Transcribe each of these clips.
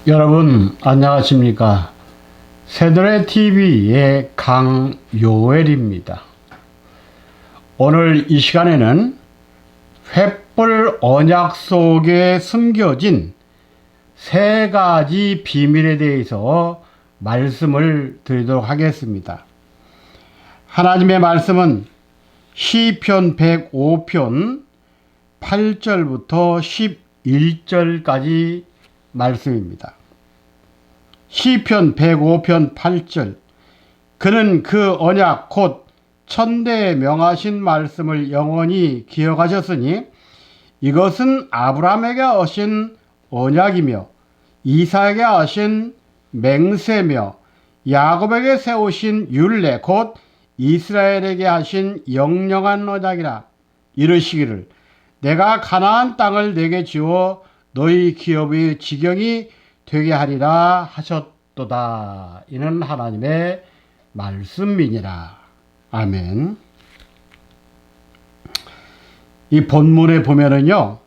여러분 안녕하십니까? 새들의TV의 강요엘입니다. 오늘 이 시간에는 횃불 언약 속에 숨겨진 세 가지 비밀에 대해서 말씀을 드리도록 하겠습니다. 하나님의 말씀은 시편 105편 8절부터 11절까지 말씀입니다. 시편 105편 8절 그는 그 언약 곧 천대에 명하신 말씀을 영원히 기억하셨으니 이것은 아브라함에게 하신 언약이며 이삭에게 하신 맹세며 야곱에게 세우신 율례 곧 이스라엘에게 하신 영영한 언약이라. 이르시기를 내가 가나안 땅을 내게 주어 너희 기업의 지경이 되게 하리라 하셨도다. 이는 하나님의 말씀이니라. 아멘. 이 본문에 보면은요,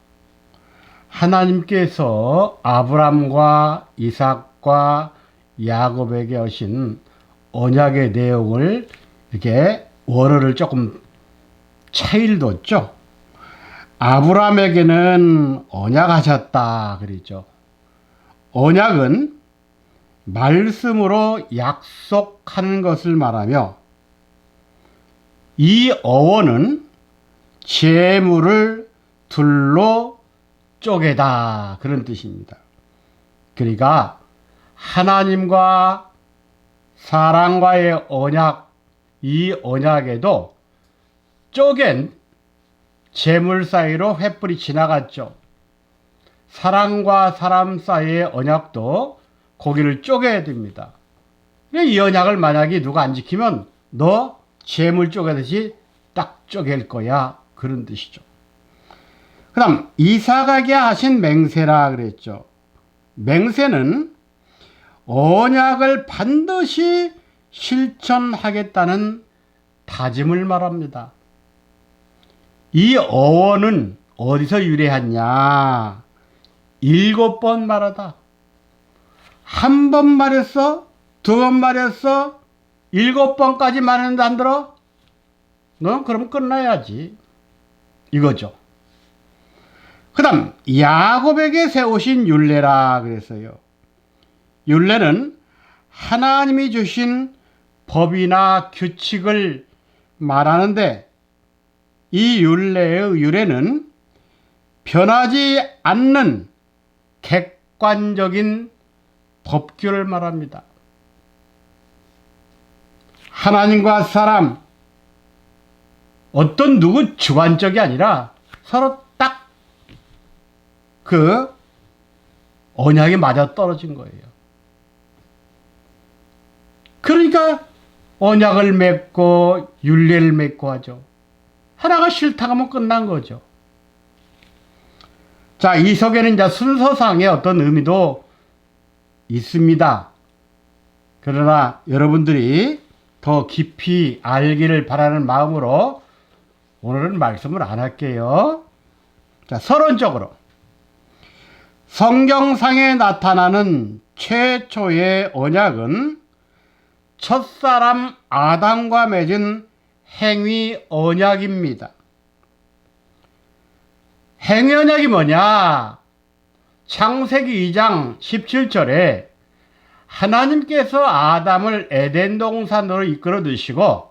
하나님께서 아브람과 이삭과 야곱에게 하신 언약의 내용을 이렇게 원어를 조금 차이를 뒀죠. 아브람에게는 언약하셨다 그랬죠. 언약은 말씀으로 약속하는 것을 말하며 이 어원은 재물을 둘로 쪼개다 그런 뜻입니다. 그러니까 하나님과 사람과의 언약, 이 언약에도 쪼갠 재물 사이로 횃불이 지나갔죠. 사람과 사람 사이의 언약도 고기를 쪼개야 됩니다. 이 언약을 만약에 누가 안 지키면 너 재물 쪼개듯이 딱 쪼갤 거야. 그런 뜻이죠. 그 다음 이삭에게 하신 맹세라 그랬죠. 맹세는 언약을 반드시 실천하겠다는 다짐을 말합니다. 이 어원은 어디서 유래했냐? 7번 말하다. 한 번 말했어? 2번 말했어? 7번까지 말했는데 안 들어? 너 그럼 끝나야지. 이거죠. 그 다음 야곱에게 세우신 율례라 그랬어요. 율례는 하나님이 주신 법이나 규칙을 말하는데 이 율례의 유래는 변하지 않는 객관적인 법규를 말합니다. 하나님과 사람, 어떤 누구 주관적이 아니라 서로 딱 그 언약이 맞아 떨어진 거예요. 그러니까 언약을 맺고 율례를 맺고 하죠. 하나가 싫다고 하면 끝난 거죠. 자, 이 속에는 이제 순서상의 어떤 의미도 있습니다. 그러나 여러분들이 더 깊이 알기를 바라는 마음으로 오늘은 말씀을 안 할게요. 자, 서론적으로 성경상에 나타나는 최초의 언약은 첫사람 아담과 맺은 행위 언약입니다. 행위 언약이 뭐냐? 창세기 2장 17절에 하나님께서 아담을 에덴 동산으로 이끌어 드시고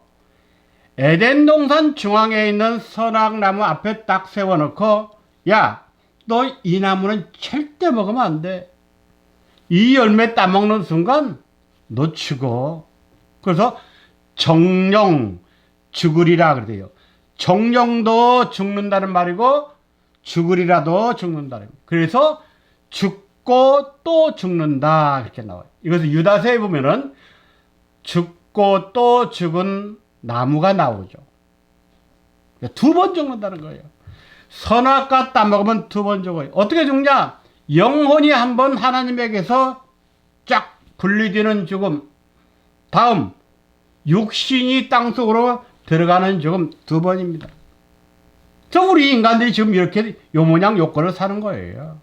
에덴 동산 중앙에 있는 선악나무 앞에 딱 세워놓고 야, 너 이 나무는 절대 먹으면 안 돼. 이 열매 따먹는 순간 너 죽어. 그래서 정령 죽으리라 그래요. 정령도 죽는다는 말이고 죽으리라도 죽는다는 말이에요. 그래서 죽고 또 죽는다 이렇게 나와요. 이것을 유다서에 보면은 죽고 또 죽은 나무가 나오죠. 2번 죽는다는 거예요. 선악과 따먹으면 2번 죽어요. 어떻게 죽냐? 영혼이 한번 하나님에게서 쫙 분리되는 죽음. 다음 육신이 땅속으로 들어가는 죽음 2번입니다. 저 우리 인간들이 지금 이렇게 요 모양 요꼴을 사는 거예요.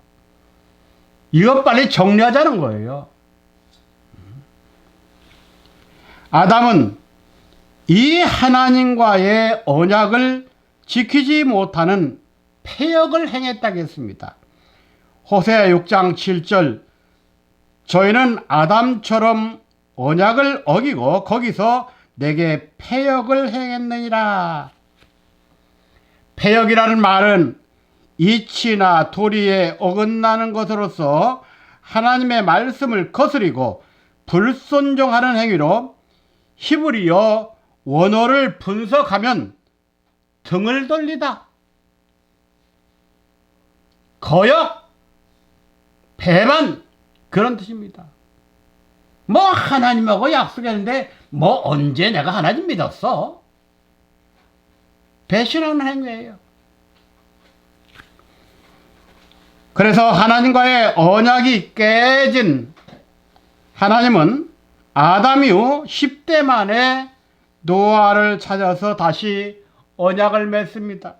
이것 빨리 정리하자는 거예요. 아담은 이 하나님과의 언약을 지키지 못하는 패역을 행했다겠습니다. 호세아 6장 7절 저희는 아담처럼 언약을 어기고 거기서 내게 패역을 행했느니라. 패역이라는 말은 이치나 도리에 어긋나는 것으로서 하나님의 말씀을 거스리고 불순종하는 행위로 히브리어 원어를 분석하면 등을 돌리다, 거역, 배반 그런 뜻입니다. 뭐 하나님하고 약속했는데 뭐 언제 내가 하나님 믿었어? 배신하는 행위예요. 그래서 하나님과의 언약이 깨진 하나님은 아담 이후 10대 만에 노아를 찾아서 다시 언약을 맺습니다.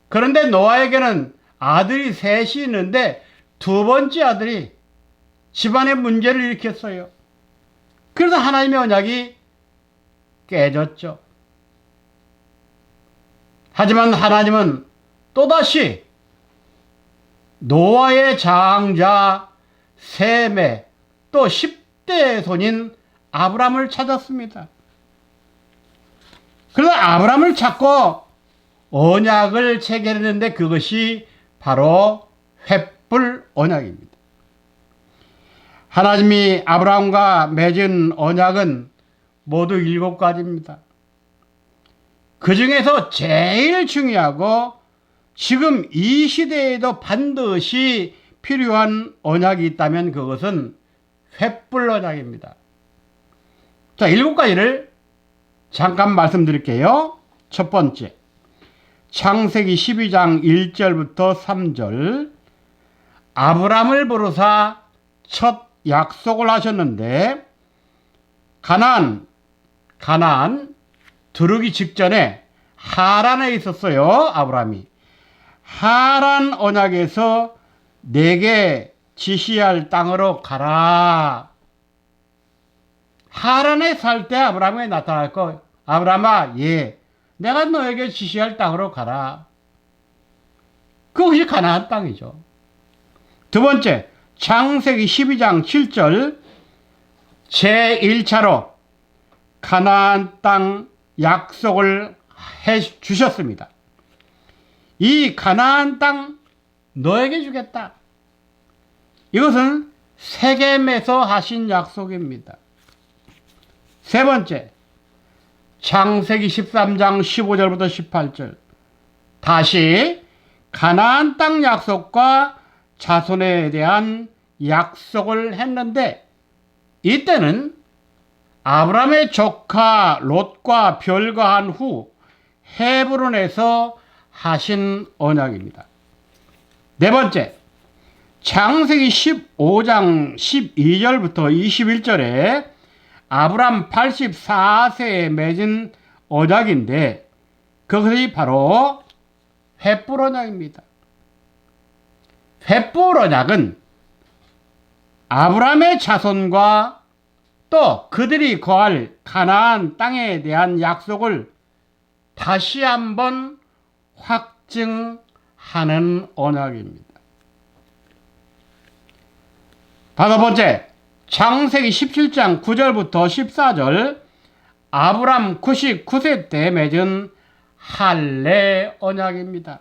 그런데 노아에게는 아들이 셋이 있는데 두 번째 아들이 집안의 문제를 일으켰어요. 그래서 하나님의 언약이 깨졌죠. 하지만 하나님은 또다시 노아의 장자 셈의 또 10대 손인 아브람을 찾았습니다. 그래서 아브람을 찾고 언약을 체결했는데 그것이 바로 횃불 언약입니다. 하나님이 아브람과 맺은 언약은 모두 7가지입니다. 그 중에서 제일 중요하고 지금 이 시대에도 반드시 필요한 언약이 있다면 그것은 횃불 언약입니다. 자, 7가지를 잠깐 말씀드릴게요. 첫 번째, 창세기 12장 1절부터 3절 아브람을 부르사 첫 약속을 하셨는데 가나안 들어오기 직전에 하란에 있었어요. 아브람이 하란 언약에서 내게 지시할 땅으로 가라. 하란에 살 때 아브람이 나타날 거. 아브람아, 예, 내가 너에게 지시할 땅으로 가라. 그것이 가나안 땅이죠. 두 번째, 창세기 12장 7절 제1차로 가나안 땅 약속을 해 주셨습니다. 이 가나안 땅 너에게 주겠다. 이것은 세겜에서 하신 약속입니다. 세 번째, 창세기 13장 15절부터 18절 다시 가나안 땅 약속과 자손에 대한 약속을 했는데 이때는 아브람의 조카 롯과 별거한 후 헤브론에서 하신 언약입니다. 네 번째, 창세기 15장 12절부터 21절에 아브람 84세에 맺은 언약인데 그것이 바로 횃불 언약입니다. 횃불 언약은 아브람의 자손과 또 그들이 거할 가나안 땅에 대한 약속을 다시 한번 확증하는 언약입니다. 다섯 번째, 창세기 17장 9절부터 14절 아브람 99세 때 맺은 할례 언약입니다.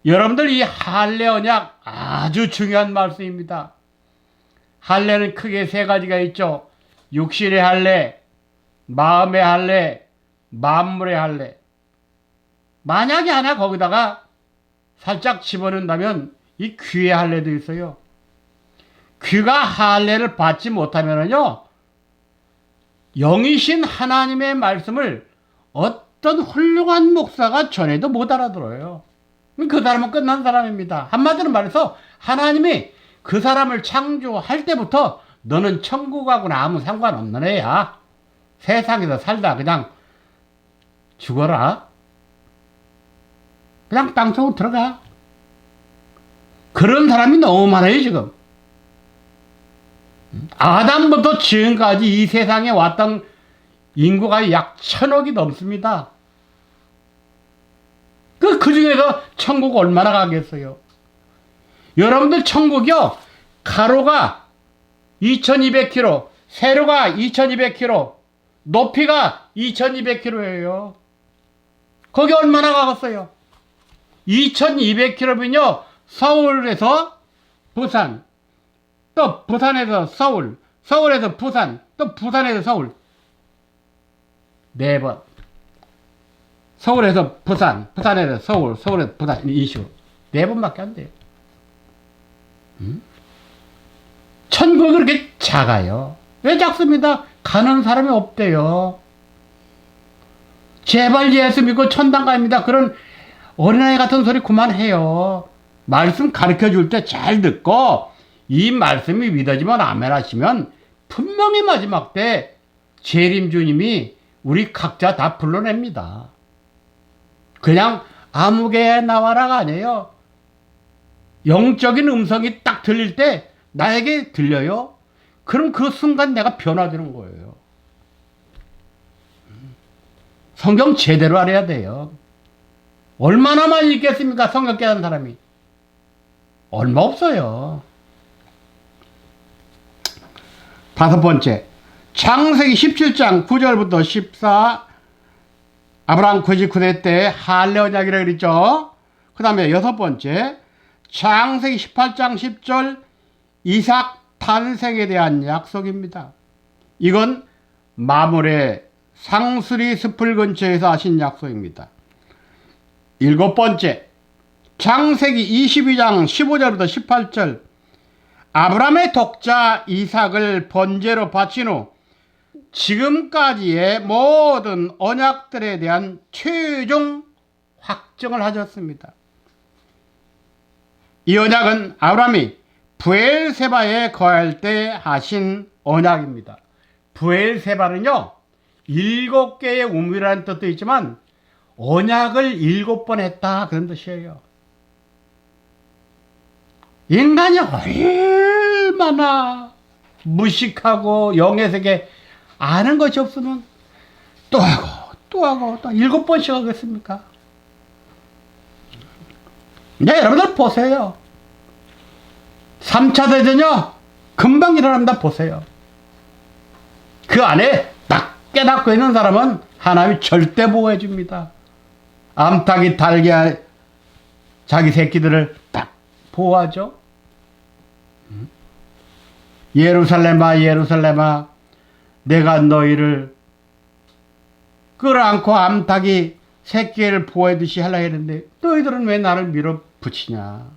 여러분들 이 할례 언약 아주 중요한 말씀입니다. 할례는 크게 세 가지가 있죠. 육신의 할례, 마음의 할례, 만물의 할례. 만약에 하나 거기다가 살짝 집어넣는다면 이 귀의 할례도 있어요. 귀가 할례를 받지 못하면요, 영이신 하나님의 말씀을 어떤 훌륭한 목사가 전해도 못 알아들어요. 그 사람은 끝난 사람입니다. 한마디로 말해서 하나님이 그 사람을 창조할 때부터 너는 천국하고는 아무 상관없는 애야. 세상에서 살다 그냥 죽어라. 그냥 땅속으로 들어가. 그 그런 사람이 너무 많아요, 지금. 아담부터 지금까지 이 세상에 왔던 인구가 약 1000억이 넘습니다. 그 중에서 천국 얼마나 가겠어요? 여러분들 천국이요, 가로가 2200km, 세로가 2200km, 높이가 2200km예요. 거기 얼마나 가겠어요? 2200km면요, 서울에서 부산, 또 부산에서 서울, 서울에서 부산, 또 부산에서 서울. 4번. 서울에서 부산, 부산에서 서울, 서울에서 부산, 이슈. 4번밖에 안 돼요. 천국이 그렇게 작아요. 왜 작습니다? 가는 사람이 없대요. 제발 예수 믿고 천당 갑니다. 그런 어린아이 같은 소리 그만해요. 말씀 가르쳐 줄 때 잘 듣고, 이 말씀이 믿어지면 아멘 하시면 분명히 마지막 때 재림 주님이 우리 각자 다 불러냅니다. 그냥 아무개 나와라가 아니에요. 영적인 음성이 딱 들릴 때 나에게 들려요. 그럼 그 순간 내가 변화되는 거예요. 성경 제대로 알아야 돼요. 얼마나 많이 읽겠습니까? 성경 깨닫는 사람이. 얼마 없어요. 5번째, 창세기 17장 9절부터 14, 아브라함 99세 때 할례 언약이라고 그랬죠. 그 다음에 6번째, 창세기 18장 10절 이삭 탄생에 대한 약속입니다. 이건 마물의 상수리 숲을 근처에서 하신 약속입니다. 7번째, 창세기 22장 15절부터 18절 아브라함의 독자 이삭을 번제로 바친 후 지금까지의 모든 언약들에 대한 최종 확정을 하셨습니다. 이 언약은 아브라함이 브엘세바에 거할 때 하신 언약입니다. 브엘세바는요, 7개의 우물이라는 뜻도 있지만 언약을 7번 했다, 그런 뜻이에요. 인간이 얼마나 무식하고 영의 세계 아는 것이 없으면 또 하고 또 하고 또 7번씩 하겠습니까? 네, 여러분들 보세요. 3차 대전요, 금방 일어납니다. 보세요. 그 안에 딱 깨닫고 있는 사람은 하나님이 절대 보호해 줍니다. 암탉이 달게 자기 새끼들을 딱 보호하죠. 예루살렘아 예루살렘아 내가 너희를 끌어안고 암탉이 새끼를 보호하듯이 하려 했는데 너희들은 왜 나를 밀어붙이냐.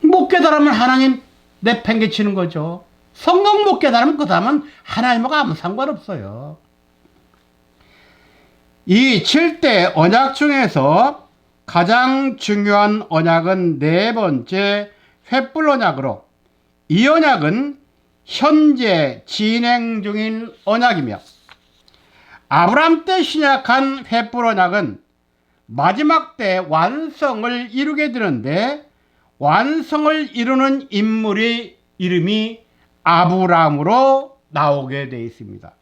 못 깨달으면 하나님 내팽개치는 거죠. 성경 못 깨달으면 그 다음은 하나님하고 아무 상관없어요. 이 7대 언약 중에서 가장 중요한 언약은 4번째 횃불 언약으로, 이 언약은 현재 진행 중인 언약이며, 아브라함 때 시작한 횃불 언약은 마지막 때 완성을 이루게 되는데, 완성을 이루는 인물의 이름이 아브라함으로 나오게 되어 있습니다.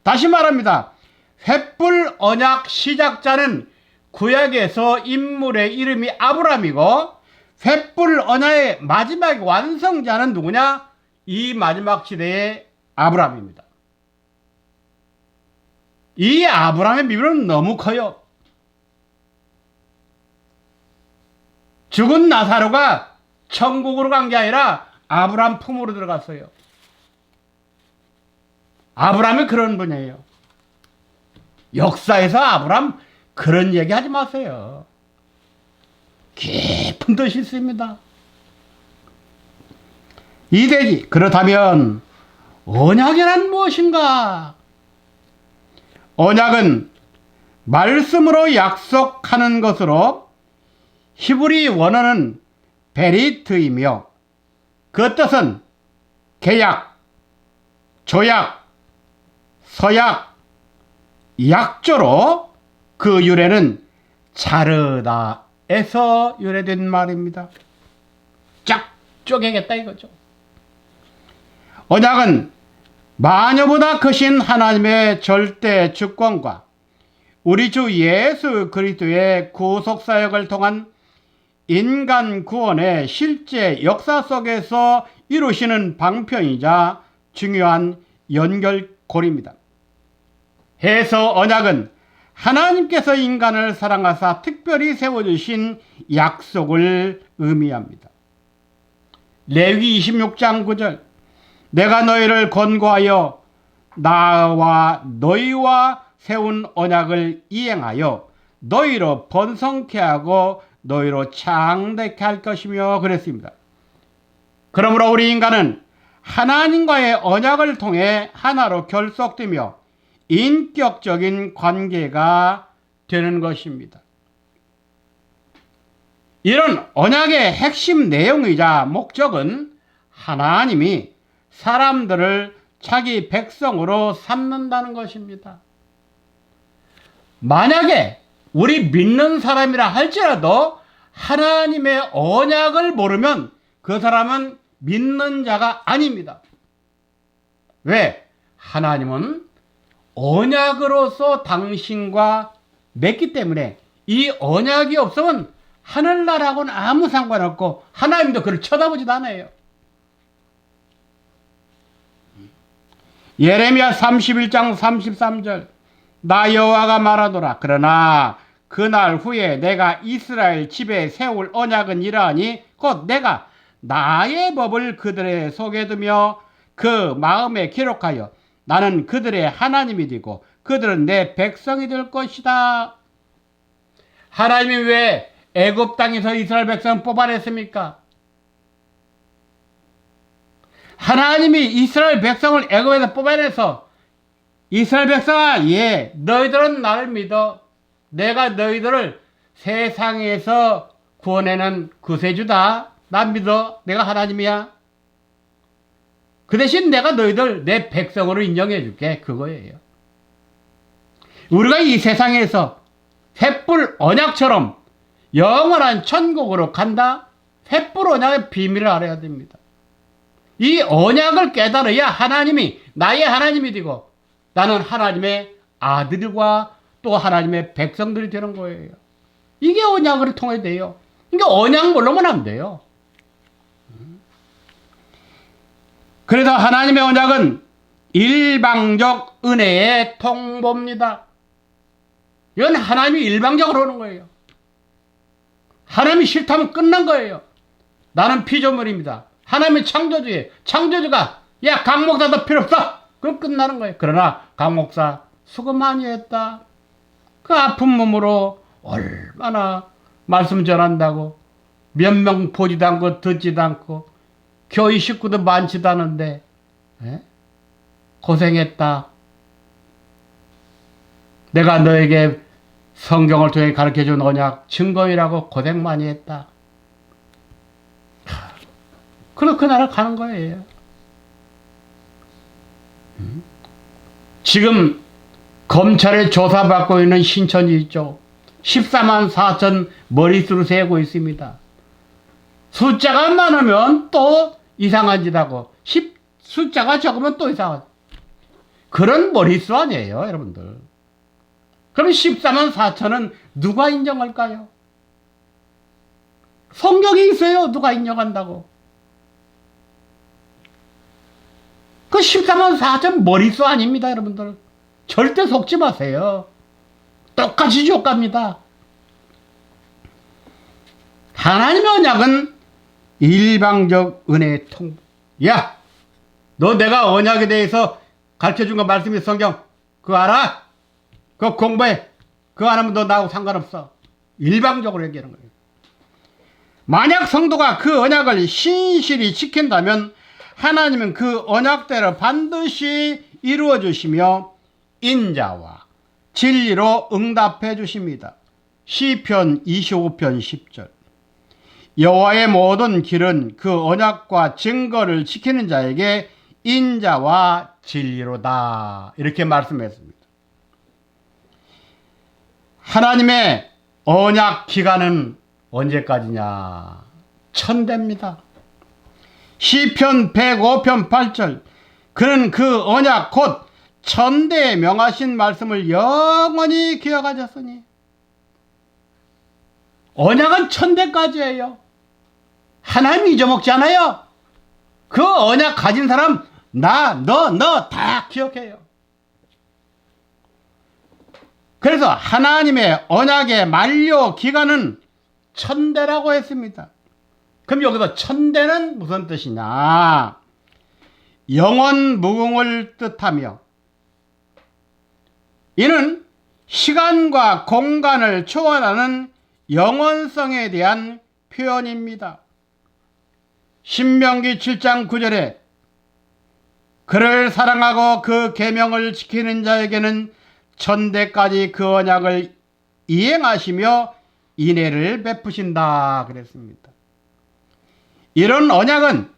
다시 말합니다. 횃불 언약 시작자는 구약에서 인물의 이름이 아브라함이고, 횃불 언약의 마지막 완성자는 누구냐? 이 마지막 시대의 아브라함입니다. 이 아브라함의 비밀은 너무 커요. 죽은 나사로가 천국으로 간 게 아니라 아브라함 품으로 들어갔어요. 아브라함이 그런 분이에요. 역사에서 아브라함 그런 얘기 하지 마세요. 깊은 뜻이 있습니다. 이대지. 그렇다면 언약이란 무엇인가? 언약은 말씀으로 약속하는 것으로 히브리 원어는 베리트이며, 그 뜻은 계약, 조약, 서약, 약조로 그 유래는 자르다 에서 유래된 말입니다. 쫙 쪼개겠다 이거죠. 언약은 마녀보다 크신 하나님의 절대 주권과 우리 주 예수 그리스도의 구속사역을 통한 인간 구원의 실제 역사 속에서 이루시는 방편이자 중요한 연결고리입니다. 해서 언약은 하나님께서 인간을 사랑하사 특별히 세워주신 약속을 의미합니다. 레위기 26장 9절 내가 너희를 권고하여 나와 너희와 세운 언약을 이행하여 너희로 번성케 하고 너희로 창대케 할 것이며 그랬습니다. 그러므로 우리 인간은 하나님과의 언약을 통해 하나로 결속되며 인격적인 관계가 되는 것입니다. 이런 언약의 핵심 내용이자 목적은 하나님이 사람들을 자기 백성으로 삼는다는 것입니다. 만약에 우리 믿는 사람이라 할지라도 하나님의 언약을 모르면 그 사람은 믿는 자가 아닙니다. 왜? 하나님은 언약으로서 당신과 맺기 때문에 이 언약이 없으면 하늘나라하고는 아무 상관없고 하나님도 그를 쳐다보지도 않아요. 예레미야 31장 33절 나 여호와가 말하노라 그러나 그날 후에 내가 이스라엘 집에 세울 언약은 이러하니 곧 내가 나의 법을 그들의 속에 두며 그 마음에 기록하여 나는 그들의 하나님이 되고 그들은 내 백성이 될 것이다. 하나님이 왜 애굽 땅에서 이스라엘 백성을 뽑아냈습니까? 하나님이 이스라엘 백성을 애굽에서 뽑아내서 이스라엘 백성아 너희들은 나를 믿어. 내가 너희들을 세상에서 구원해낸 구세주다. 나 믿어. 내가 하나님이야. 그 대신 내가 너희들 내 백성으로 인정해 줄게. 그거예요. 우리가 이 세상에서 횃불 언약처럼 영원한 천국으로 간다? 횃불 언약의 비밀을 알아야 됩니다. 이 언약을 깨달아야 하나님이 나의 하나님이 되고 나는 하나님의 아들과 또 하나님의 백성들이 되는 거예요. 이게 언약을 통해 돼요. 그러니까 언약 모르면 안 돼요. 그래서 하나님의 언약은 일방적 은혜의 통보입니다. 이건 하나님이 일방적으로 하는 거예요. 하나님이 싫다면 끝난 거예요. 나는 피조물입니다. 하나님의 창조주예요. 창조주가 강 목사 너 필요 없어. 그럼 끝나는 거예요. 그러나 강 목사 수고 많이 했다. 그 아픈 몸으로 얼마나 말씀 전한다고 몇 명 보지도 않고 듣지도 않고 교회 식구도 많지도 않은데 고생했다. 내가 너에게 성경을 통해 가르쳐준 언약 증거이라고 고생 많이 했다. 그렇게 나를 가는 거예요. 지금 검찰에 조사받고 있는 신천지 있죠. 14만 4천 머릿수를 세고 있습니다. 숫자가 많으면 또 이상한 짓 하고 숫자가 적으면 또 이상한 그런 머릿수 아니에요, 여러분들. 그럼 14만 4천은 누가 인정할까요? 성경에 있어요. 누가 인정한다고. 그 14만 4천 머릿수 아닙니다, 여러분들. 절대 속지 마세요. 똑같이 족갑니다. 하나님의 언약은 일방적 은혜의 통보. 야, 너 내가 언약에 대해서 가르쳐준 거 말씀이 성경 그거 알아? 그거 공부해. 그거 안 하면 너 나하고 상관없어. 일방적으로 얘기하는 거예요. 만약 성도가 그 언약을 신실히 지킨다면 하나님은 그 언약대로 반드시 이루어 주시며 인자와 진리로 응답해 주십니다. 시편 25편 10절 여호와의 모든 길은 그 언약과 증거를 지키는 자에게 인자와 진리로다. 이렇게 말씀했습니다. 하나님의 언약 기간은 언제까지냐? 천대입니다. 시편 105편 8절 그는 그 언약 곧 천대에 명하신 말씀을 영원히 기억하셨으니. 언약은 천대까지예요. 하나님 잊어먹지 않아요. 그 언약 가진 사람 나, 너 다 기억해요. 그래서 하나님의 언약의 만료 기간은 천대라고 했습니다. 그럼 여기서 천대는 무슨 뜻이냐? 영원 무궁을 뜻하며 이는 시간과 공간을 초월하는 영원성에 대한 표현입니다. 신명기 7장 9절에 그를 사랑하고 그 계명을 지키는 자에게는 천대까지 그 언약을 이행하시며 인애를 베푸신다 그랬습니다. 이런 언약은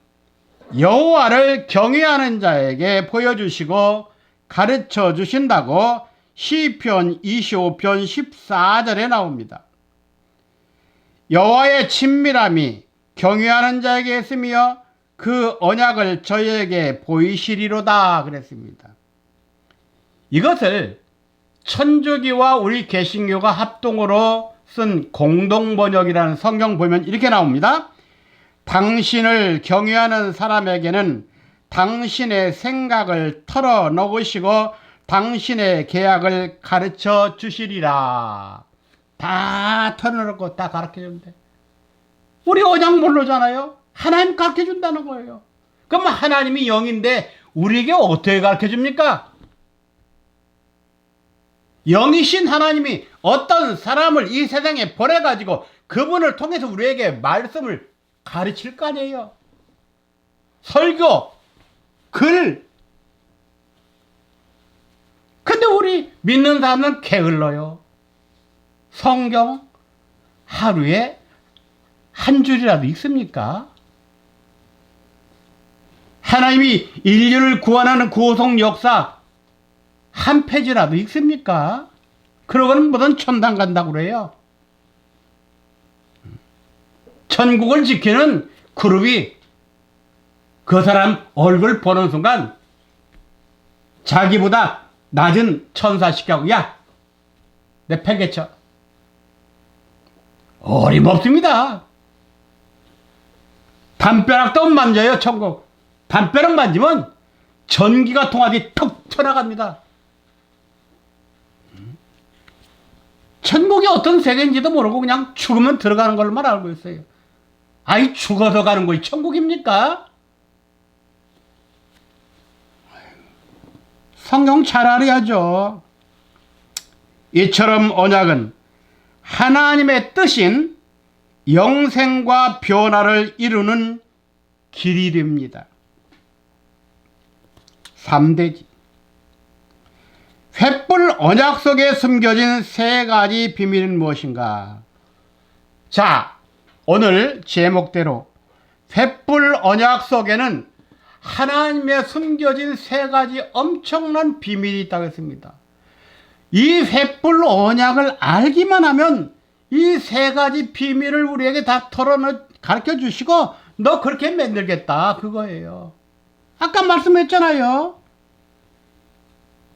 여호와를 경외하는 자에게 보여주시고 가르쳐 주신다고 시편 25편 14절에 나옵니다. 여호와의 친밀함이 경외하는 자에게 있으며 그 언약을 저희에게 보이시리로다 그랬습니다. 이것을 천주교와 우리 개신교가 합동으로 쓴 공동번역이라는 성경 보면 이렇게 나옵니다. 당신을 경외하는 사람에게는 당신의 생각을 털어놓으시고 당신의 계약을 가르쳐 주시리라. 다 털어놓고 다 가르쳐 준대. 우리 언약 모르잖아요. 하나님 가르쳐 준다는 거예요. 그럼 하나님이 영인데 우리에게 어떻게 가르쳐 줍니까? 영이신 하나님이 어떤 사람을 이 세상에 보내가지고 그분을 통해서 우리에게 말씀을 가르칠 거 아니에요. 설교, 글. 근데 우리 믿는 사람은 게을러요. 성경 하루에 한 줄이라도 읽습니까? 하나님이 인류를 구원하는 구속 역사 한 페이지라도 읽습니까? 그러고는 무슨 천당 간다고 그래요. 천국을 지키는 그룹이 그 사람 얼굴 보는 순간 자기보다 낮은 천사 시켜고 야, 내 패개쳐. 어림없습니다. 담벼락도 만져요. 천국. 담벼락 만지면 전기가 통하지 툭 튀어나갑니다. 천국이 어떤 세계인지도 모르고 그냥 죽으면 들어가는 걸로만 알고 있어요. 아이, 죽어서 가는 거이 천국입니까? 성경 잘 알아야죠. 이처럼 언약은 하나님의 뜻인 영생과 변화를 이루는 길이 됩니다. 3대지. 횃불 언약 속에 숨겨진 세 가지 비밀은 무엇인가? 자, 오늘 제목대로 횃불 언약 속에는 하나님의 숨겨진 세 가지 엄청난 비밀이 있다고 했습니다. 이 횃불 언약을 알기만 하면 이 세 가지 비밀을 우리에게 다 가르쳐 주시고 너 그렇게 만들겠다 그거예요. 아까 말씀했잖아요.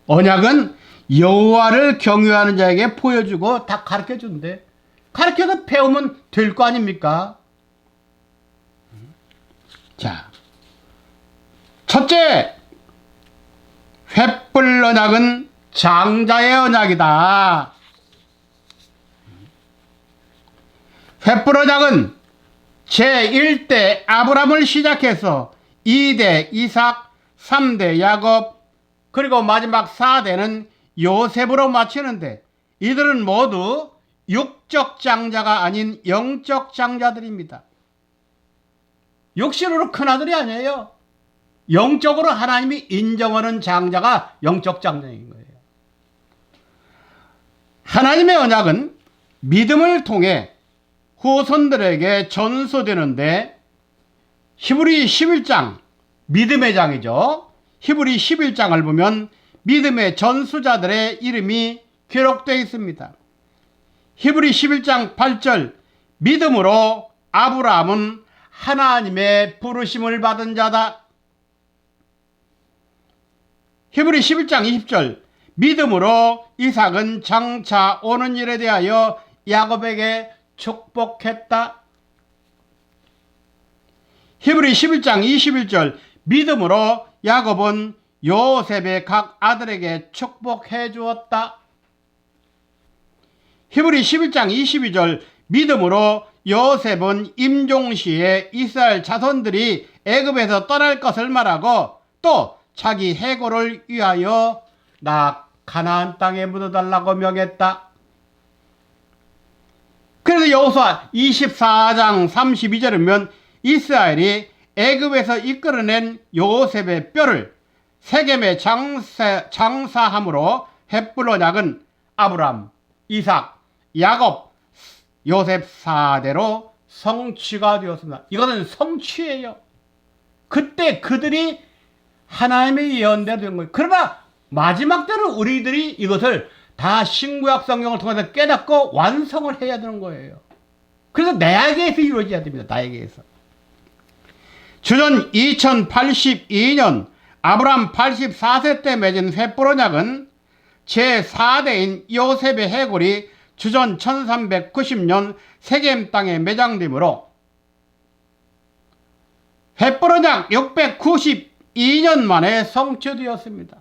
언약은 여호와를 경외하는 자에게 보여주고 다 가르쳐 준대. 가르쳐서 배우면 될 거 아닙니까? 자, 첫째, 횃불 언약은 장자의 언약이다. 횃불 언약은 제1대 아브람을 시작해서 2대 이삭, 3대 야곱, 그리고 마지막 4대는 요셉으로 마치는데 이들은 모두 육적 장자가 아닌 영적 장자들입니다. 육신으로 큰 아들이 아니에요. 영적으로 하나님이 인정하는 장자가 영적 장자인 거예요. 하나님의 언약은 믿음을 통해 후손들에게 전수되는데 히브리 11장, 믿음의 장이죠. 히브리 11장을 보면 믿음의 전수자들의 이름이 기록되어 있습니다. 히브리 11장 8절 믿음으로 아브라함은 하나님의 부르심을 받은 자다. 히브리 11장 20절 믿음으로 이삭은 장차 오는 일에 대하여 야곱에게 축복했다. 히브리 11장 21절 믿음으로 야곱은 요셉의 각 아들에게 축복해 주었다. 히브리 11장 22절 믿음으로 요셉은 임종시에 이스라엘 자손들이 애굽에서 떠날 것을 말하고 또 자기 해고를 위하여 나 가나안 땅에 묻어달라고 명했다. 그래서 여호수아 24장 32절에 보면 이스라엘이 애굽에서 이끌어낸 요셉의 뼈를 세겜에 장사함으로 헷불 언약은 아브람, 이삭, 야곱, 요셉 4대로 성취가 되었습니다. 이것은 성취예요. 그때 그들이 하나님의 예언대로 된 거예요. 그러나 마지막 때는 우리들이 이것을 다 신구약 성경을 통해서 깨닫고 완성을 해야 되는 거예요. 그래서 나에게서 이루어져야 됩니다. 나에게서. 주전 2082년 아브람 84세 때 맺은 횃불 언약은 제4대인 요셉의 해골이 주전 1390년 세겜 땅에 매장되므로 횃불 언약 692년 만에 성취되었습니다.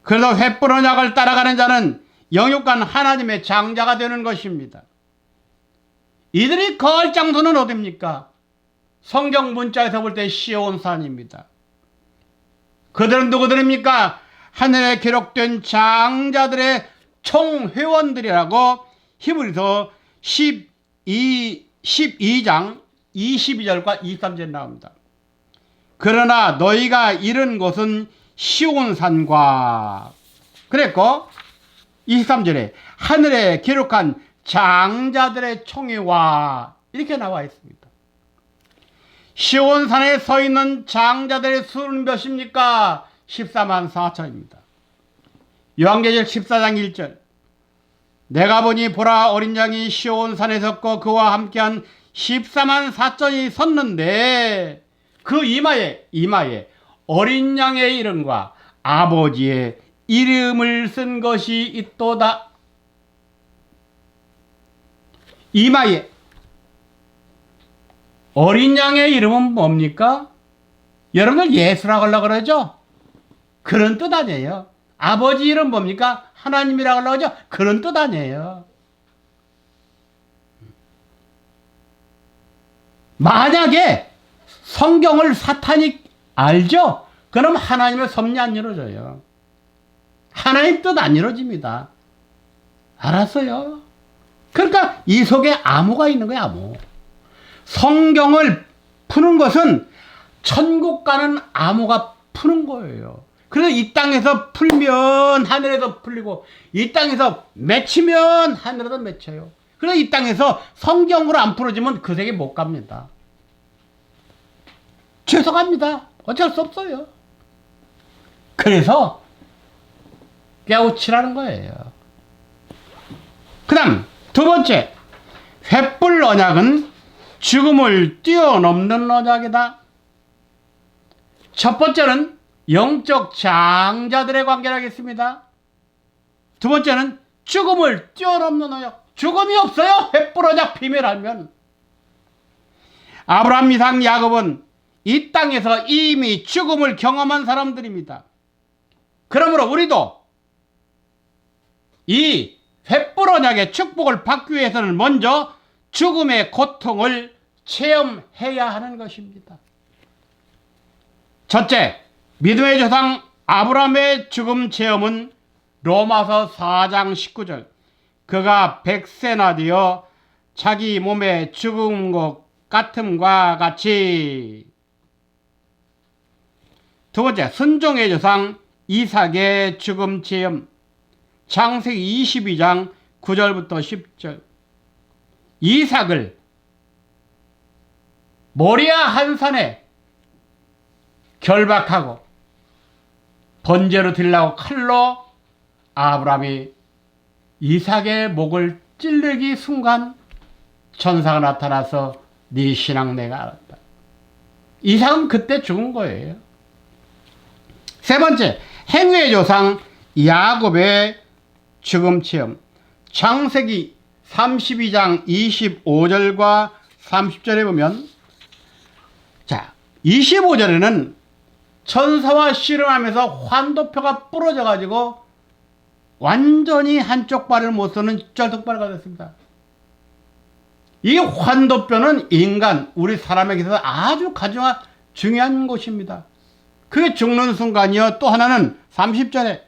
그래서 횃불 언약을 따라가는 자는 영육간 하나님의 장자가 되는 것입니다. 이들이 거할 장소는 어디입니까? 성경 문자에서 볼 때 시온산입니다. 그들은 누구들입니까? 하늘에 기록된 장자들의 총회원들이라고 히브리서 12장 22절과 23절에 나옵니다. 그러나 너희가 이른 곳은 시온산과 그랬고 23절에 하늘에 기록한 장자들의 총회와 이렇게 나와 있습니다. 시온산에 서 있는 장자들의 수는 몇입니까? 14만 4천입니다. 요한계시록 14장 1절 내가 보니 보라 어린 양이 시온산에 섰고 그와 함께한 14만 4천이 섰는데 그 이마에 어린 양의 이름과 아버지의 이름을 쓴 것이 있도다. 이마에 어린 양의 이름은 뭡니까? 여러분들 예수라고 하려고 그러죠? 그런 뜻 아니에요. 아버지 이름 뭡니까? 하나님이라고 하려고 하죠? 그런 뜻 아니에요. 만약에 성경을 사탄이 알죠? 그럼 하나님의 섭리 안 이루어져요. 하나님 뜻 안 이루어집니다. 알았어요? 그러니까 이 속에 암호가 있는 거야, 암호. 성경을 푸는 것은 천국 가는 암호가 푸는 거예요. 그래서 이 땅에서 풀면 하늘에서 풀리고 이 땅에서 맺히면 하늘에서 맺혀요. 그래서 이 땅에서 성경으로 안 풀어지면 그 세계 못 갑니다. 죄송합니다. 어쩔 수 없어요. 그래서 깨우치라는 거예요. 그 다음 두 번째, 횃불 언약은 죽음을 뛰어넘는 언약이다. 첫 번째는 영적 장자들의 관계를 하겠습니다. 두 번째는 죽음을 뛰어넘는 언약. 죽음이 없어요. 횃불 언약 비밀 알면. 아브라함, 이삭, 야곱은 이 땅에서 이미 죽음을 경험한 사람들입니다. 그러므로 우리도 이 횃불 언약의 축복을 받기 위해서는 먼저 죽음의 고통을 체험해야 하는 것입니다. 첫째, 믿음의 조상 아브라함의 죽음 체험은 로마서 4장 19절 그가 100세나 되어 자기 몸에 죽은 것 같음과 같이. 두 번째, 순종의 조상 이삭의 죽음 체험 창세기 22장 9절부터 10절 이삭을 모리아 한산에 결박하고 번제로 드리려고 칼로 아브라함이 이삭의 목을 찌르기 순간 천사가 나타나서 네 신앙 내가 알았다. 이삭은 그때 죽은 거예요. 세 번째, 행위의 조상 야곱의 죽음 체험. 창세기 32장 25절과 30절에 보면, 자, 25절에는 천사와 씨름하면서 환도표가 부러져 가지고 완전히 한쪽 발을 못 쓰는 쩔뚝발가 됐습니다. 이 환도뼈는 인간, 우리 사람에게 있어서 아주 가장 중요한 것입니다. 그게 죽는 순간이요. 또 하나는 30절에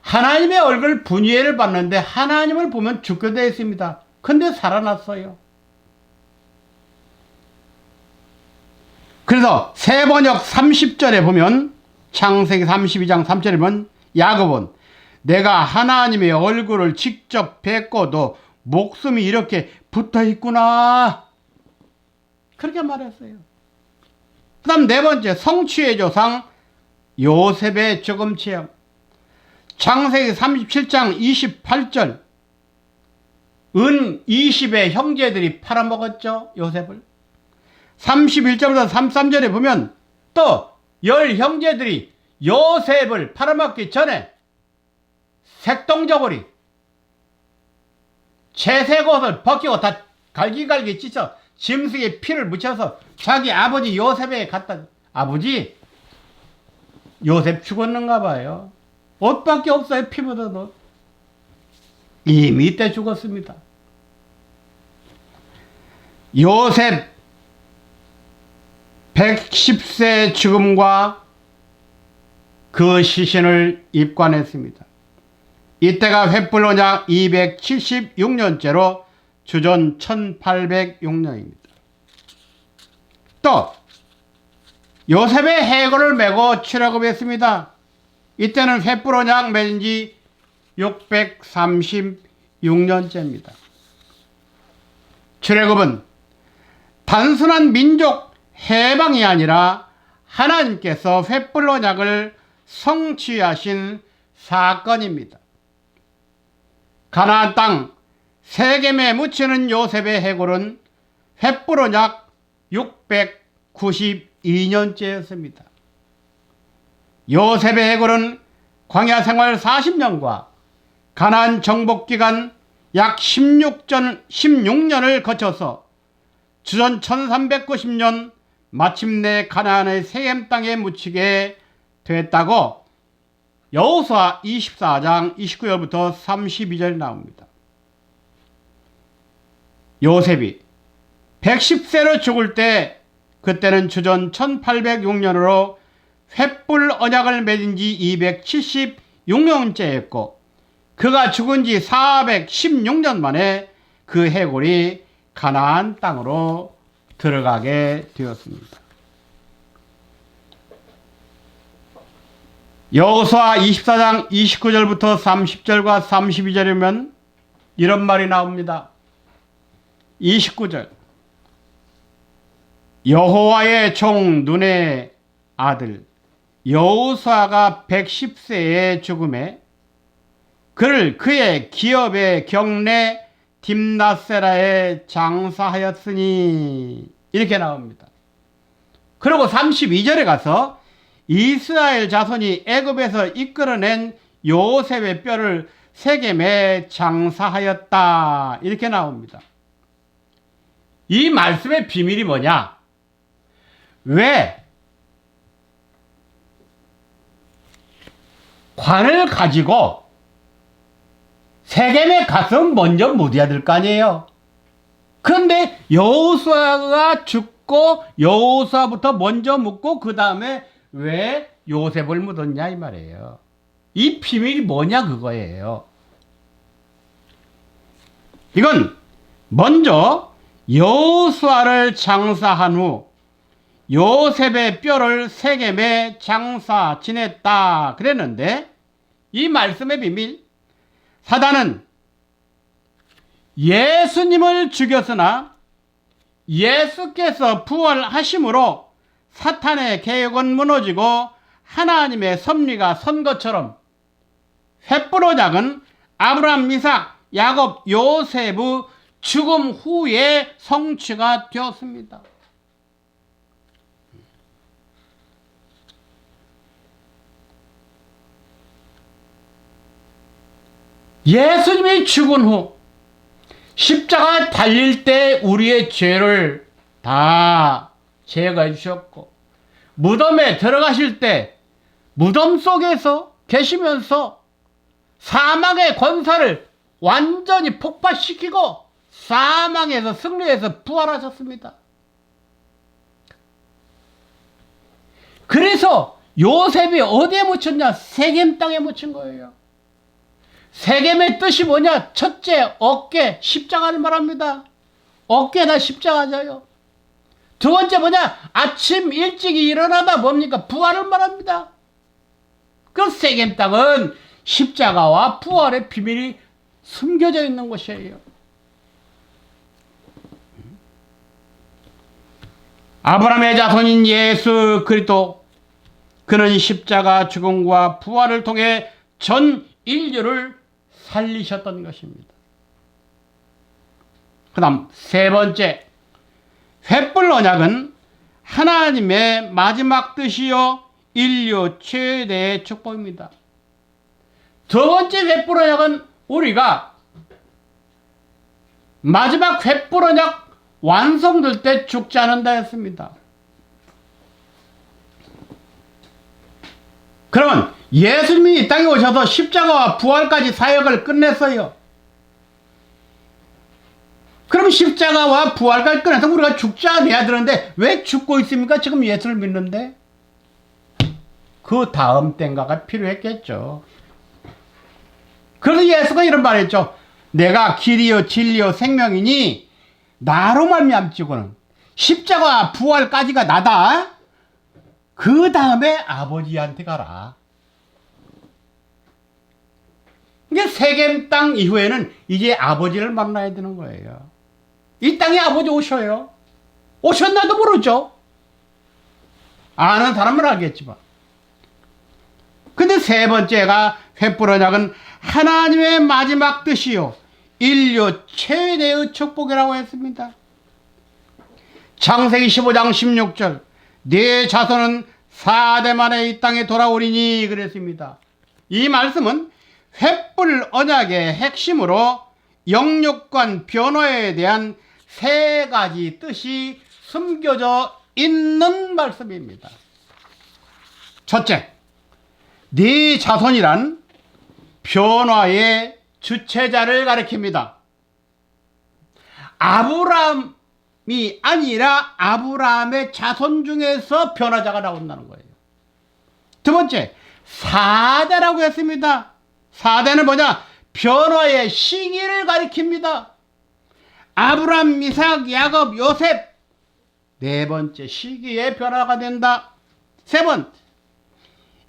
하나님의 얼굴 분이회를 받는데 하나님을 보면 죽게 되어 있습니다. 근데 살아났어요. 그래서 세번역 30절에 보면, 창세기 32장 3절에 보면 야곱은 내가 하나님의 얼굴을 직접 뵙고도 목숨이 이렇게 붙어 있구나, 그렇게 말했어요. 그 다음 네 번째, 성취의 조상 요셉의 죽음 체험. 창세기 37장 28절, 은 20의 형제들이 팔아먹었죠, 요셉을. 31절부터 33절에 보면 또 10형제들이 요셉을 팔아먹기 전에 색동저고리 채색 옷을 벗기고 다 갈기갈기 찢어 짐승의 피를 묻혀서 자기 아버지 요셉에게 갖다. 아버지 요셉 죽었는가 봐요. 옷밖에 없어요. 피 묻은 옷. 이미 이때 죽었습니다. 요셉 110세 죽음과 그 시신을 입관했습니다. 이때가 횃불 언약 276년째로 주전 1806년입니다. 또 요셉의 해골을 메고 출애굽했습니다. 이때는 횃불 언약 맺은 지 636년째입니다. 출애굽은 단순한 민족 해방이 아니라 하나님께서 횃불 언약을 성취하신 사건입니다. 가나안 땅 세겜에 묻히는 요셉의 해골은 횃불 언약 692년째였습니다. 요셉의 해골은 광야 생활 40년과 가나안 정복 기간 약 16년을 거쳐서 주전 1390년 마침내 가나안의 세겜 땅에 묻히게 됐다고 여호수아 24장 29절부터 32절 나옵니다. 요셉이 110세로 죽을 때 그때는 주전 1806년으로 횃불 언약을 맺은 지 276년째였고 그가 죽은 지 416년 만에 그 해골이 가나안 땅으로 들어가게 되었습니다. 여호수아 24장 29절부터 30절과 32절이면 이런 말이 나옵니다. 29절, 여호와의 종 눈의 아들 여호수아가 110세의 죽음에 그를 그의 기업의 경내 딥낫세라에 장사하였으니, 이렇게 나옵니다. 그리고 32절에 가서 이스라엘 자손이 애굽에서 이끌어낸 요셉의 뼈를 세겜에 장사하였다, 이렇게 나옵니다. 이 말씀의 비밀이 뭐냐? 왜 관을 가지고 세겜에 가서 먼저 묻어야 될 거 아니에요? 그런데 여호수아가 죽고 여호수아부터 먼저 묻고 그 다음에 왜 요셉을 묻었냐 이 말이에요. 이 비밀이 뭐냐 그거예요. 이건 먼저 여호수아를 장사한 후 요셉의 뼈를 세겜에 장사 지냈다 그랬는데, 이 말씀의 비밀, 사단은 예수님을 죽였으나 예수께서 부활하심으로 사탄의 계획은 무너지고 하나님의 섭리가 선 것처럼 횃불 언약은 아브라함, 이삭, 야곱, 요셉의 죽음 후에 성취가 되었습니다. 예수님이 죽은 후 십자가 달릴 때 우리의 죄를 다 제거해 주셨고, 무덤에 들어가실 때 무덤 속에서 계시면서 사망의 권세를 완전히 폭파시키고 사망에서 승리해서 부활하셨습니다. 그래서 요셉이 어디에 묻혔냐? 세겜 땅에 묻힌 거예요. 세겜의 뜻이 뭐냐? 첫째, 어깨, 십자가를 말합니다. 어깨나 십자가자요. 두 번째 뭐냐? 아침 일찍이 일어나다 뭡니까? 부활을 말합니다. 그 세겜 땅은 십자가와 부활의 비밀이 숨겨져 있는 곳이에요. 아브라함의 자손인 예수 그리스도, 그는 십자가 죽음과 부활을 통해 전 인류를 살리셨던 것입니다. 그 다음 세 번째, 횃불 언약은 하나님의 마지막 뜻이요 인류 최대의 축복입니다. 두 번째 횃불 언약은 우리가 마지막 횃불 언약 완성될 때 죽지 않는다 했습니다. 그러면 예수님이 이 땅에 오셔서 십자가와 부활까지 사역을 끝냈어요. 그럼 십자가와 부활까지 끝내서 우리가 죽지 않아야 되는데 왜 죽고 있습니까? 지금 예수를 믿는데? 그 다음 땐가가 필요했겠죠. 그래서 예수가 이런 말 했죠. 내가 길이요 진리요 생명이니 나로 말미암지고는 십자가 부활까지가 나다. 그 다음에 아버지한테 가라. 이게 세겜 땅 이후에는 이제 아버지를 만나야 되는 거예요. 이 땅에 아버지 오셔요. 오셨나도 모르죠. 아는 사람은 알겠지만. 근데 세 번째가 횃불 언약은 하나님의 마지막 뜻이요 인류 최대의 축복이라고 했습니다. 창세기 15장 16절, 네 자손은 4대 만에 이 땅에 돌아오리니 그랬습니다. 이 말씀은 횃불 언약의 핵심으로 영육간 변화에 대한 세 가지 뜻이 숨겨져 있는 말씀입니다. 첫째, 네 자손이란 변화의 주체자를 가리킵니다. 아브라함이 아니라 아브라함의 자손 중에서 변화자가 나온다는 거예요. 두 번째, 4대라고 했습니다. 4대는 뭐냐? 변화의 시기를 가리킵니다. 아브라함, 이삭, 야곱, 요셉. 네 번째 시기에 변화가 된다. 세 번째,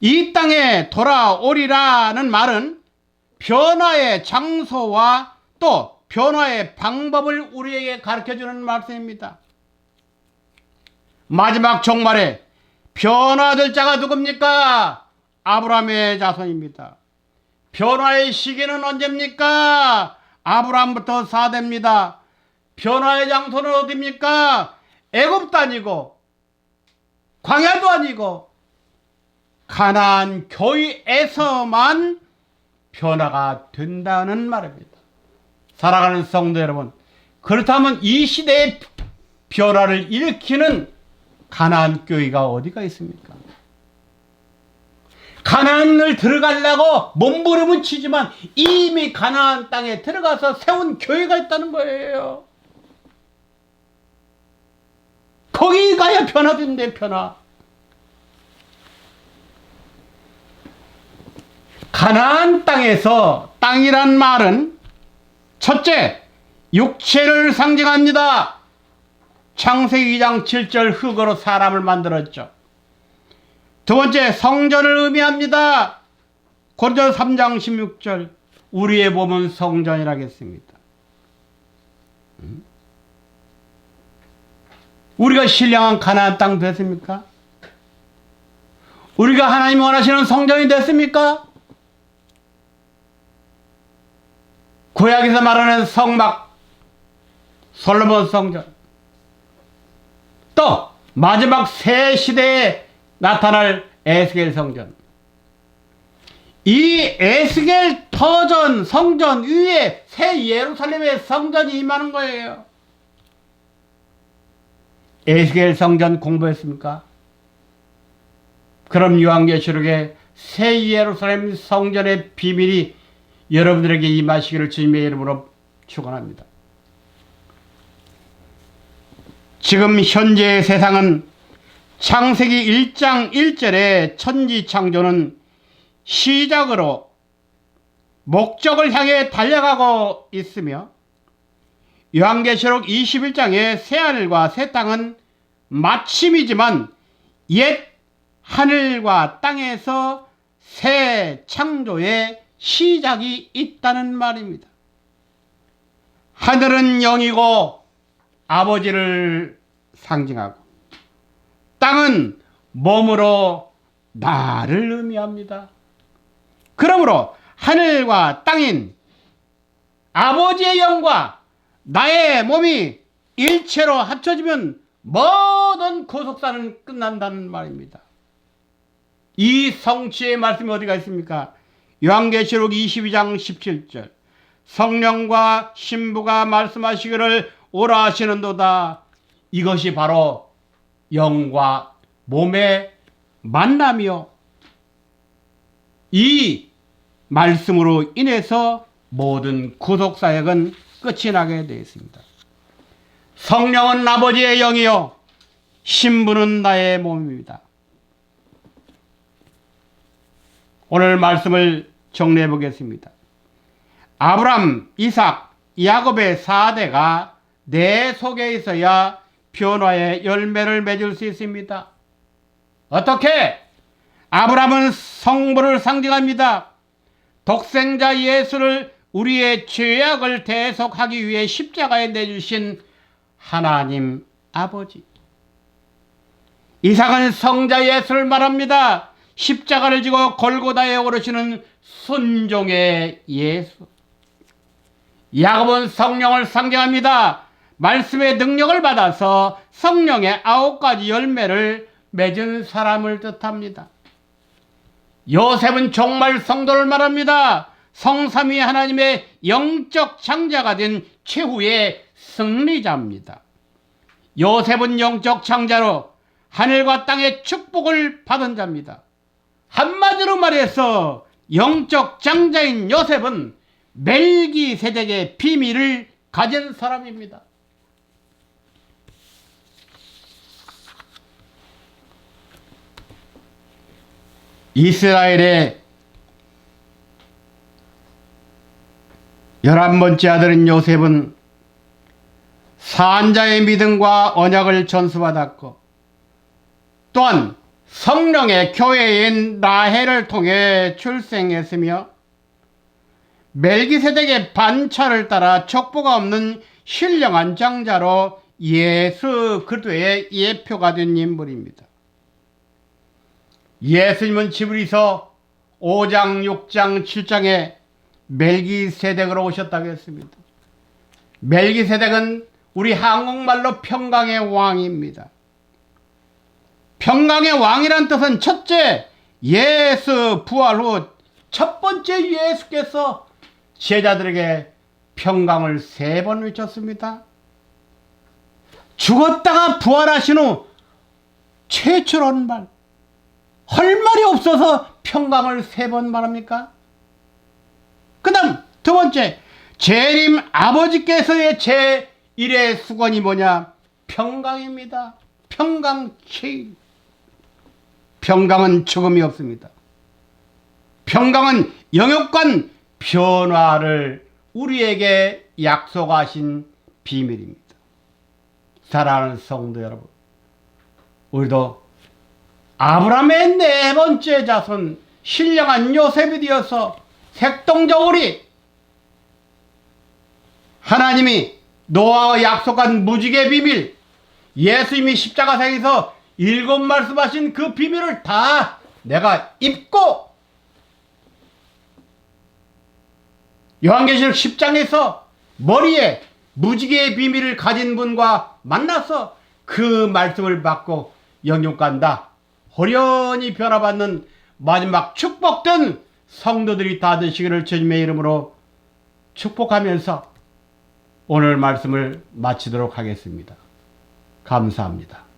이 땅에 돌아오리라는 말은 변화의 장소와 또 변화의 방법을 우리에게 가르쳐주는 말씀입니다. 마지막 종말에 변화될 자가 누굽니까? 아브라함의 자손입니다. 변화의 시기는 언제입니까? 아브라함부터 4대입니다. 변화의 장소는 어디입니까? 애굽도 아니고 광야도 아니고 가나안 교회에서만 변화가 된다는 말입니다. 사랑하는 성도 여러분, 그렇다면 이 시대의 변화를 일으키는 가나안 교회가 어디가 있습니까? 가나안을 들어가려고 몸부림은 치지만 이미 가나안 땅에 들어가서 세운 교회가 있다는 거예요. 거기 가야 변화된대. 변화. 가나안 땅에서, 땅이란 말은 첫째, 육체를 상징합니다. 창세기 2장 7절 흙으로 사람을 만들었죠. 두 번째, 성전을 의미합니다. 고린도서 3장 16절 우리의 몸은 성전이라겠습니다. 우리가 신령한 가나안 땅 됐습니까? 우리가 하나님 원하시는 성전이 됐습니까? 구약에서 말하는 성막, 솔로몬 성전, 또 마지막 새 시대에 나타날 에스겔 성전, 이 에스겔 터전 성전 위에 새 예루살렘의 성전이 임하는 거예요. 에스겔 성전 공부했습니까? 그럼 요한계시록의 새 예루살렘 성전의 비밀이 여러분들에게 임하시기를 주님의 이름으로 축원합니다. 지금 현재의 세상은 창세기 1장 1절의 천지 창조는 시작으로 목적을 향해 달려가고 있으며, 요한계시록 21장의 새하늘과 새 땅은 마침이지만 옛 하늘과 땅에서 새 창조의 시작이 있다는 말입니다. 하늘은 영이고 아버지를 상징하고, 땅은 몸으로 나를 의미합니다. 그러므로 하늘과 땅인 아버지의 영과 나의 몸이 일체로 합쳐지면 모든 구속사는 끝난다는 말입니다. 이 성취의 말씀이 어디가 있습니까? 요한계시록 22장 17절, 성령과 신부가 말씀하시기를 오라 하시는도다. 이것이 바로 영과 몸의 만남이요, 이 말씀으로 인해서 모든 구속사역은 끝이 나게 되어 있습니다. 성령은 아버지의 영이요 신부는 나의 몸입니다. 오늘 말씀을 정리해 보겠습니다. 아브람, 이삭, 야곱의 4대가 내 속에 있어야 변화의 열매를 맺을 수 있습니다. 어떻게? 아브람은 성부를 상징합니다. 독생자 예수를 우리의 죄악을 대속하기 위해 십자가에 내주신 하나님 아버지. 이삭은 성자 예수를 말합니다. 십자가를 지고 골고다에 오르시는 순종의 예수. 야곱은 성령을 상징합니다. 말씀의 능력을 받아서 성령의 9가지 열매를 맺은 사람을 뜻합니다. 요셉은 종말 성도를 말합니다. 성삼위 하나님의 영적 창자가 된 최후의 승리자입니다. 요셉은 영적 창자로 하늘과 땅의 축복을 받은 자입니다. 한마디로 말해서 영적 장자인 요셉은 멜기세덱의 비밀을 가진 사람입니다. 이스라엘의 11번째 아들인 요셉은 산자의 믿음과 언약을 전수받았고, 또한 성령의 교회인 라헬을 통해 출생했으며, 멜기세덱의 반차를 따라 족보가 없는 신령한 장자로 예수 그리스도의 예표가 된 인물입니다. 예수님은 지브리서 5장, 6장, 7장에 멜기세덱으로 오셨다고 했습니다. 멜기세덱은 우리 한국말로 평강의 왕입니다. 평강의 왕이란 뜻은 첫째, 예수 부활 후 첫 번째 예수께서 제자들에게 평강을 3번 외쳤습니다. 죽었다가 부활하신 후 최초로 한 말, 할 말이 없어서 평강을 3번 말합니까? 그 다음 두 번째, 재림 아버지께서의 제1의 수건이 뭐냐? 평강입니다. 평강 체인. 평강은 죽음이 없습니다. 평강은 영육간 변화를 우리에게 약속하신 비밀입니다. 사랑하는 성도 여러분, 우리도 아브라함의 4번째 자손 신령한 요셉이 되어서 색동저울이 하나님이 노아와 약속한 무지개 비밀, 예수님이 십자가상에서 7 말씀하신 그 비밀을 다 내가 입고 요한계시록 10장에서 머리에 무지개의 비밀을 가진 분과 만나서 그 말씀을 받고 영육간다 호련히 변화받는 마지막 축복된 성도들이 다 되시기를 주님의 이름으로 축복하면서 오늘 말씀을 마치도록 하겠습니다. 감사합니다.